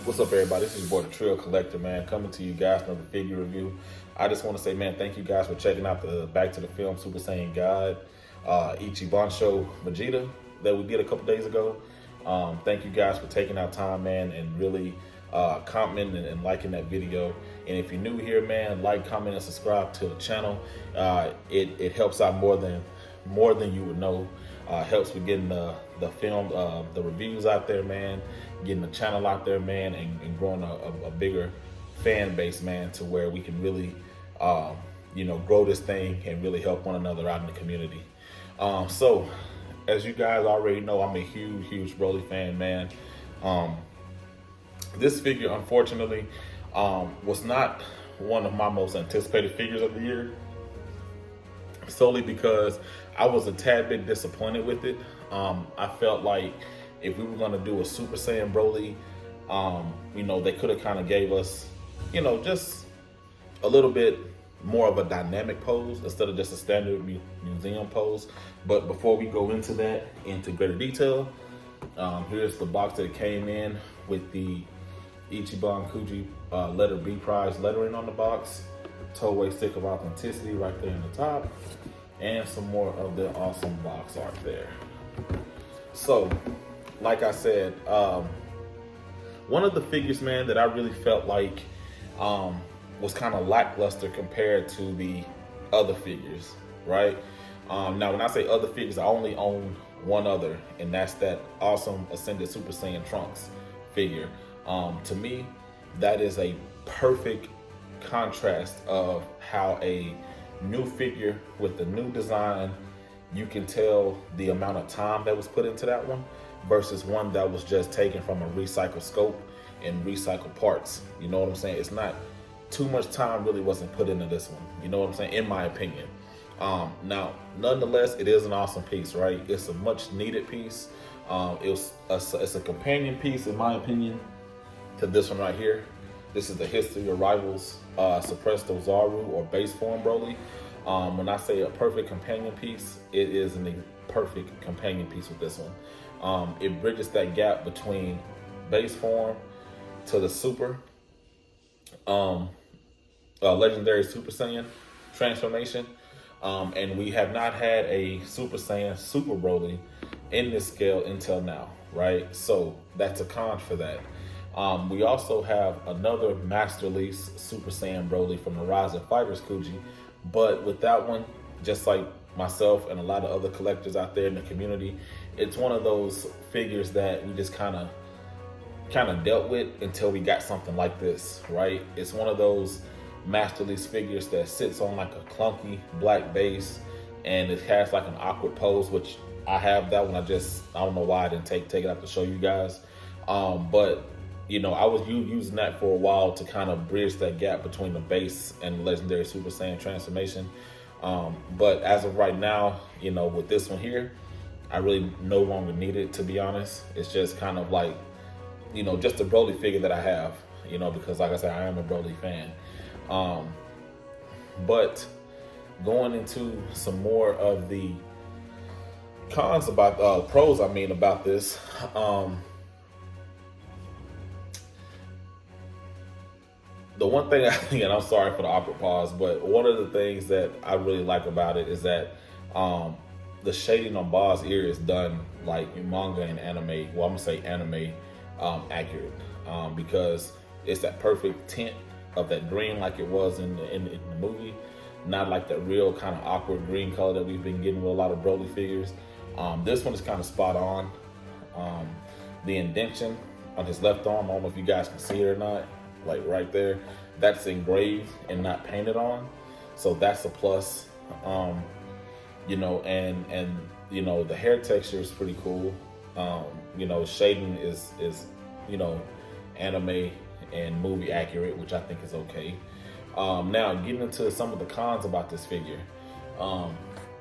What's up, everybody? This is your boy, the Trill Collector, man, coming to you guys another figure review. I just want to say, man, thank you guys for checking out the Back to the Film Super Saiyan Guide Ichiban show Vegeta that we did a couple days ago. Thank you guys for taking our time, man, and really commenting and liking that video. And if you're new here, man, like, comment, and subscribe to the channel. It helps out more than you would know. Helps with getting the film, the reviews out there, man, getting the channel out there, man, and growing a bigger fan base, man, to where we can really, grow this thing and really help one another out in the community. So, as you guys already know, I'm a huge Broly fan, man. This figure, unfortunately, was not one of my most anticipated figures of the year, solely because I was a tad bit disappointed with it. I felt like if we were gonna do a Super Saiyan Broly, they could have kind of gave us, just a little bit more of a dynamic pose instead of just a standard museum pose. But before we go into that, into greater detail, here's the box that came in with the Ichiban Kuji letter B prize lettering on the box, towaway stick of authenticity right there in the top, and some more of the awesome box art there. So, like I said, one of the figures, man, that I really felt like was kind of lackluster compared to the other figures, right? Now, when I say other figures, I only own one other, and that's that awesome Ascended Super Saiyan Trunks figure. To me, that is a perfect contrast of how a new figure with the new design, you can tell the amount of time that was put into that one versus one that was just taken from a recycled scope and recycled parts. You know what I'm saying? It's not too much time really wasn't put into this one. You know what I'm saying? In my opinion. Now, nonetheless, it is an awesome piece, right? It's a much needed piece. It's a companion piece, in my opinion, to this one right here. This is the History of Rivals Suppresto Zaru or base form Broly. When I say a perfect companion piece, it is a perfect companion piece with this one. It bridges that gap between base form to the super legendary Super Saiyan transformation. And we have not had a Super Saiyan Super Broly in this scale until now, right? So that's a con for that. We also have another Master Lease Super Saiyan Broly from the Rise of Fighters Kuji, but with that one, just like myself and a lot of other collectors out there in the community, it's one of those figures that we just kind of dealt with until we got something like this, right? It's one of those Master Lease figures that sits on like a clunky black base, and it has like an awkward pose, which I have that one. I don't know why I didn't take it out to show you guys, but I was using that for a while to kind of bridge that gap between the base and the legendary Super Saiyan transformation. But as of right now, with this one here, I really no longer need it, to be honest. It's just kind of like, just a Broly figure that I have, because like I said, I am a Broly fan. But going into some more of the cons about, pros, about this, the one thing and I'm sorry for the awkward pause, but one of the things that I really like about it is that the shading on Ba's ear is done like manga and anime. Well, I'm gonna say anime accurate, because it's that perfect tint of that green like it was in the movie, not like that real kind of awkward green color that we've been getting with a lot of Broly figures. This one is kind of spot on. The indentation on his left arm, I don't know if you guys can see it or not, like right there, that's engraved and not painted on, so that's a plus. And the hair texture is pretty cool. Shading is anime and movie accurate, which I think is okay. Now getting into some of the cons about this figure,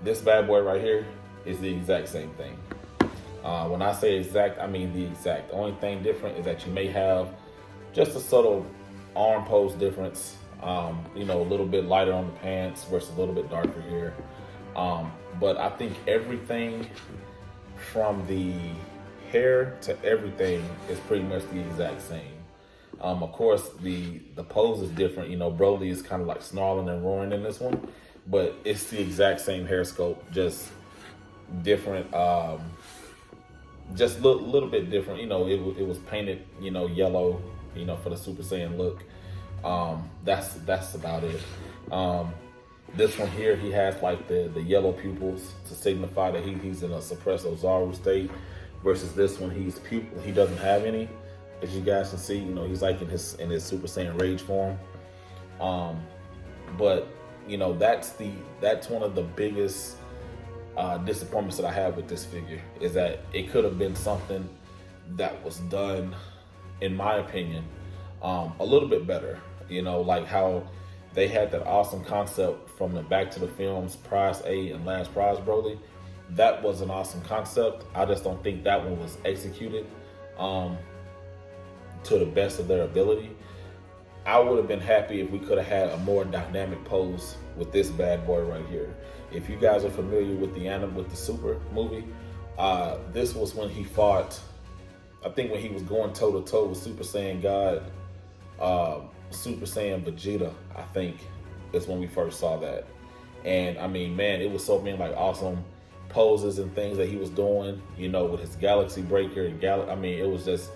this bad boy right here is the exact same thing. When I say exact, I mean the exact. The only thing different is that you may have just a subtle arm pose difference, a little bit lighter on the pants versus a little bit darker here. But I think everything from the hair to everything is pretty much the exact same. Of course, the pose is different. You know, Broly is kind of like snarling and roaring in this one, but it's the exact same hair sculpt, just different. Just little bit different. You know, it was painted, you know, yellow, you know, for the Super Saiyan look. That's about it. This one here, he has like the yellow pupils to signify that he's in a suppressed Ozaru state, versus this one he doesn't have any. As you guys can see, you know, he's like in his Super Saiyan rage form. But you know, that's one of the biggest disappointments that I have with this figure, is that it could have been something that was done, in my opinion, a little bit better. You know, like how they had that awesome concept from the Back to the Films Prize A and Last Prize Broly. That was an awesome concept. I just don't think that one was executed to the best of their ability. I would have been happy if we could have had a more dynamic pose with this bad boy right here. If you guys are familiar with the Super movie, this was when he fought, I think when he was going toe to toe with Super Saiyan God, Super Saiyan Vegeta, I think is when we first saw that. And I mean, man, it was so many like awesome poses and things that he was doing, you know, with his Galaxy Breaker and I mean, it was just,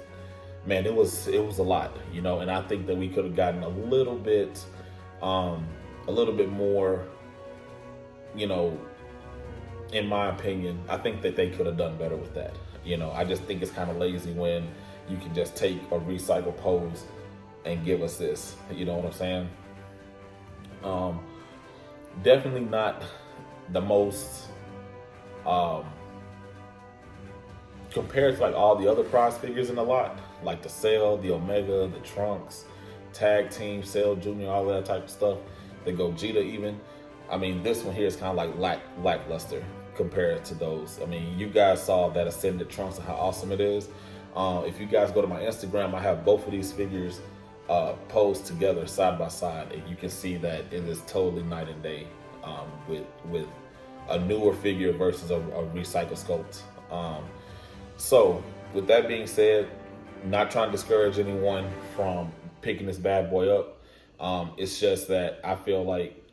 man, it was a lot, you know. And I think that we could have gotten a little bit more, you know, in my opinion. I think that they could have done better with that. You know, I just think it's kind of lazy when you can just take a recycled pose and give us this. You know what I'm saying? Definitely not the most, compared to like all the other prize figures in the lot, like the Cell, the Omega, the Trunks, Tag Team, Cell Jr., all that type of stuff, the Gogeta even. I mean, this one here is kind of like lackluster compared to those. I mean, you guys saw that Ascended Trunks and how awesome it is. If you guys go to my Instagram, I have both of these figures posed together side by side, and you can see that it is totally night and day, with a newer figure versus a recycled sculpt. So with that being said, not trying to discourage anyone from picking this bad boy up. It's just that I feel like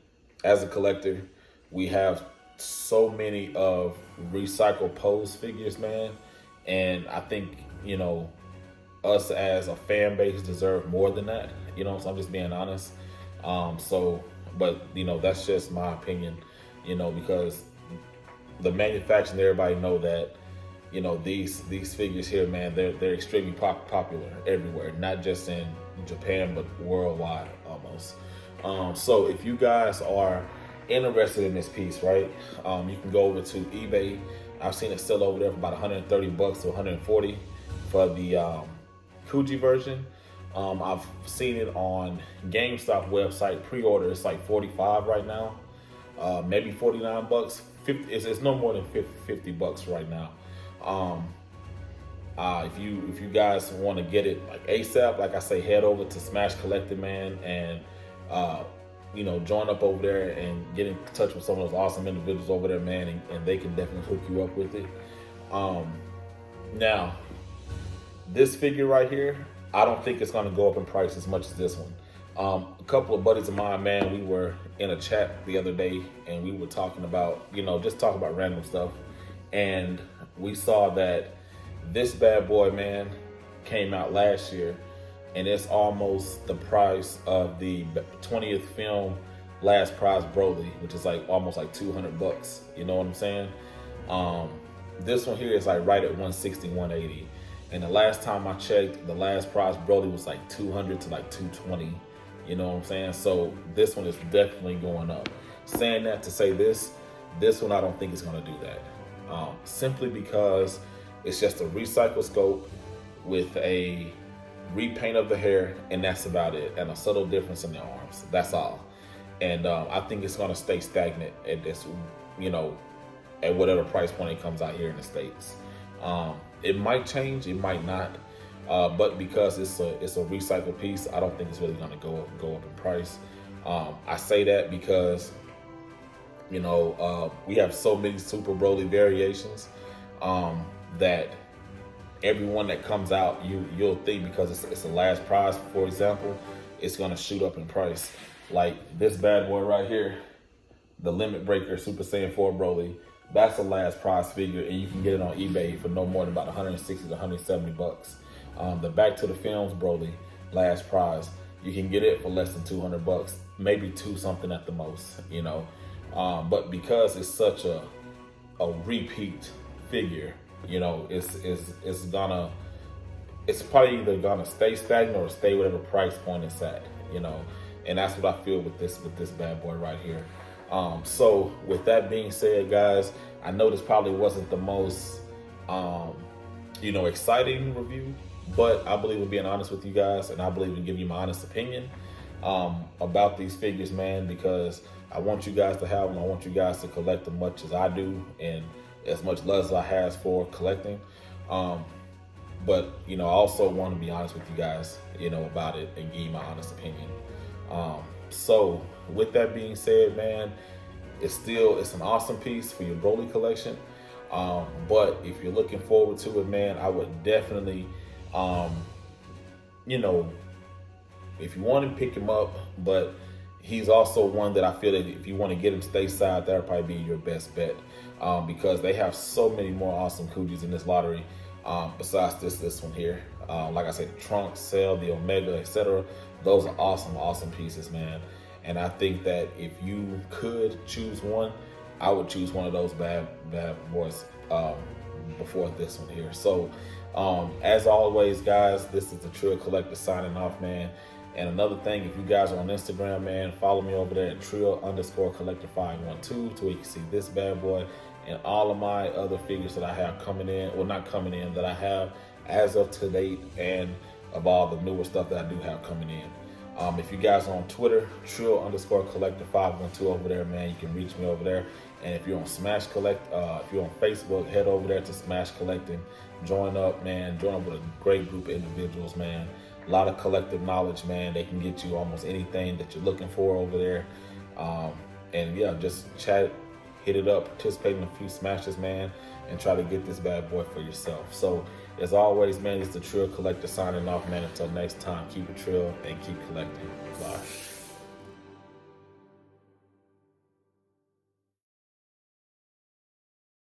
as a collector, we have so many of recycled pose figures, man. And I think, you know, us as a fan base deserve more than that. You know, so I'm just being honest. But you know, that's just my opinion, you know, because the manufacturer, everybody know that, you know, these figures here, man, they're extremely popular everywhere, not just in Japan, but worldwide almost. So if you guys are interested in this piece, right, you can go over to eBay. I've seen it sell over there for about 130 bucks to 140 for the Kuji version. I've seen it on GameStop website pre-order. It's like 45 right now, maybe 49 bucks. 50, it's no more than 50 bucks right now. If you guys want to get it like ASAP, like I say, head over to Smash Collected, man, and you know, join up over there and get in touch with some of those awesome individuals over there, man, and they can definitely hook you up with it. Now, this figure right here, I don't think it's going to go up in price as much as this one. A couple of buddies of mine, man, we were in a chat the other day and we were talking about, you know, just talking about random stuff. And we saw that this bad boy, man, came out last year, and it's almost the price of the 20th film Last Prize Broly, which is like almost like 200 bucks. You know what I'm saying? This one here is like right at 160, 180. And the last time I checked, the Last Prize Broly was like 200 to like 220. You know what I'm saying? So this one is definitely going up. Saying that to say this one I don't think is going to do that. Simply because it's just a recycled scope with a repaint of the hair, and that's about it, and a subtle difference in the arms. That's all. And I think it's going to stay stagnant at this, you know, at whatever price point it comes out here in the States. It might change, it might not, but because it's a recycled piece, I don't think it's really going to go up in price. I say that because, you know, we have so many Super Broly variations that every one that comes out, you'll think because it's a last prize, for example, it's gonna shoot up in price. Like this bad boy right here, the Limit Breaker Super Saiyan 4 Broly, that's the last prize figure, and you can get it on eBay for no more than about 160 to 170 bucks. The Back to the Films Broly, last prize, you can get it for less than 200 bucks, maybe two something at the most, you know. But because it's such a repeat figure, you know, it's probably either gonna stay stagnant or stay whatever price point it's at, you know. And that's what I feel with this bad boy right here. So with that being said, guys, I know this probably wasn't the most you know, exciting review, but I believe in being honest with you guys, and I believe in giving you my honest opinion about these figures, man, because I want you guys to have them. I want you guys to collect as much as I do and as much love as I have for collecting. But, you know, I also want to be honest with you guys, you know, about it and give you my honest opinion. So with that being said, man, it's an awesome piece for your Broly collection. But if you're looking forward to it, man, I would definitely, you know, if you want to pick him up, but he's also one that I feel that if you want to get him stateside, that'll probably be your best bet, because they have so many more awesome Kujis in this lottery. Besides this one here, like I said, the Trunks, Cell, the Omega, etc. Those are awesome pieces, man. And I think that if you could choose one, I would choose one of those bad boys before this one here. So as always, guys, this is the Trill Collector signing off, man. And another thing, if you guys are on Instagram, man, follow me over there at Trill_Collector512 to where you can see this bad boy and all of my other figures that I have coming in, well, not coming in, that I have as of to date, and of all the newer stuff that I do have coming in. If you guys are on Twitter, Trill_Collector512 over there, man, you can reach me over there. And if you're on Smash Collect, if you're on Facebook, head over there to Smash Collecting. Join up, man. Join up with a great group of individuals, man. A lot of collective knowledge, man. They can get you almost anything that you're looking for over there. And yeah, just chat, hit it up, participate in a few smashes, man, and try to get this bad boy for yourself. So as always, man, it's the Trill Collector signing off, man. Until next time, keep it trill and keep collecting. Bye.